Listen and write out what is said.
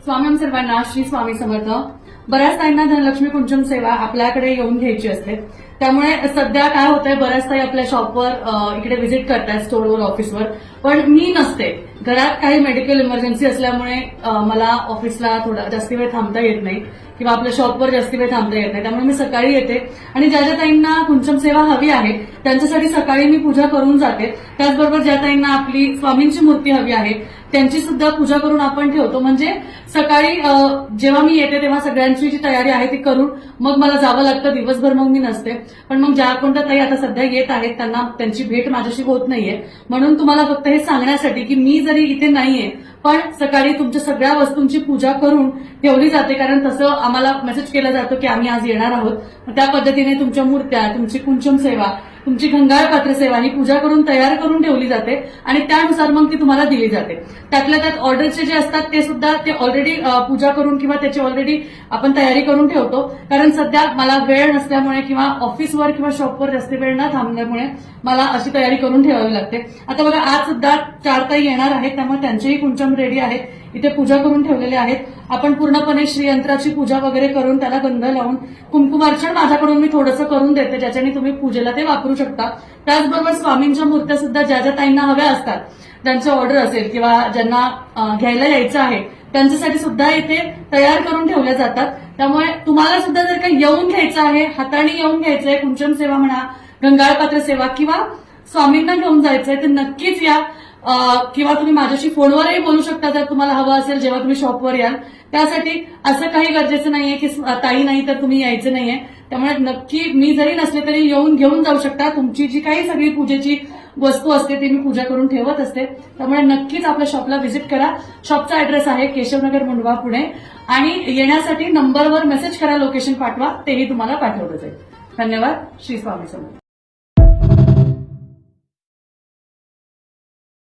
स्वामी सर्वांना श्री स्वामी समर्थ. बऱ्याच ताईंना धनलक्ष्मी कुंचम सेवा आपल्याकडे येऊन घ्यायची असते. त्यामुळे सध्या काय होतंय, बऱ्याच ताई आपल्या शॉपवर इकडे व्हिजिट करतात, स्टोरवर, ऑफिसवर. पण मी नसते घरात, काही मेडिकल इमर्जन्सी असल्यामुळे मला ऑफिसला थोडा जास्ती वेळ थांबता येत नाही किंवा आपल्या शॉपवर जास्ती वेळ थांबता येत नाही. त्यामुळे मी सकाळी येते आणि ज्या ज्या ताईंना कुंचम सेवा हवी आहे त्यांच्यासाठी सकाळी मी पूजा करून जाते. त्याचबरोबर ज्या ताईंना आपली स्वामींची मूर्ती हवी आहे त्यांची सुद्धा पूजा करून आपण ठेवतो. म्हणजे सकाळी जेव्हा मी येते तेव्हा सगळ्यांची जी तयारी आहे ती करून मग मला जावं लागतं. दिवसभर मग मी नसते. पण मग ज्या कोणत्या ताई आता सध्या येत आहेत त्यांना त्यांची भेट माझ्याशी होत नाहीये, म्हणून तुम्हाला फक्त हे सांगण्यासाठी की मी जरी इथे नाहीये पण सकाळी तुमच्या सगळ्या वस्तूंची पूजा करून ठेवली जाते. कारण तसं आम्हाला मेसेज केला जातो की आम्ही आज येणार आहोत. त्या पद्धतीने तुमच्या मूर्त्या, तुमची कुंचम सेवा, तुमची गंगाळ पात्र सेवा ही पूजा करून तयार करून ठेवली जाते आणि त्यानुसार मग ती तुम्हाला दिली जाते. त्यातल्या त्यात ऑर्डरचे जे असतात ते सुद्धा ते ऑलरेडी पूजा करून किंवा त्याची ऑलरेडी आपण तयारी करून ठेवतो. कारण सध्या मला वेळ नसल्यामुळे किंवा ऑफिसवर किंवा शॉपवर जास्त वेळ न थांबल्यामुळे मला अशी तयारी करून ठेवावी लागते. आता बघा, आज सुद्धा 4 ताई येणार आहेत, त्यामुळे त्यांचेही कुंचम रेडी आहेत, इथे पूजा करून ठेवलेले आहेत. आपण पूर्णपणे श्रीयंत्राची पूजा वगैरे करून त्याला गंध लावून कुंकुमार्चन माझ्याकडून मी थोडंसं करून देते, ज्याच्याने तुम्ही पूजेला ते वापरू शकता. त्याचबरोबर स्वामींच्या मूर्त्या सुद्धा ज्या ज्या ताईंना हव्या असतात, ज्यांचं ऑर्डर असेल किंवा ज्यांना घ्यायला यायचं आहे त्यांच्यासाठी सुद्धा इथे तयार करून ठेवल्या जातात. त्यामुळे तुम्हाला सुद्धा जर काही येऊन घ्यायचं आहे, हाताने येऊन घ्यायचं आहे, कुंचम सेवा म्हणा, गंगाळ पात्र सेवा किंवा स्वामींना घेऊन जायचंय, तर नक्कीच या. किंवा तुम्ही माझ्याशी फोनवरही बोलू शकता जर तुम्हाला हवं असेल जेव्हा तुम्ही शॉपवर याल. त्यासाठी असं काही गरजेचं नाहीये की ताई नाही तर तुम्ही यायचं नाहीये. त्यामुळे नक्की मी जरी नसले तरी येऊन घेऊन जाऊ शकता. तुमची जी काही सगळी पूजेची वस्तू असते ती मी पूजा करून ठेवत असते. त्यामुळे नक्कीच आपल्या शॉपला व्हिजिट करा. शॉपचा ऍड्रेस आहे केशवनगर, मुंडवा, पुणे. आणि येण्यासाठी नंबरवर मेसेज करा, लोकेशन पाठवा, तेही तुम्हाला पाठवलं जाईल. धन्यवाद. श्री स्वामी समर्थ.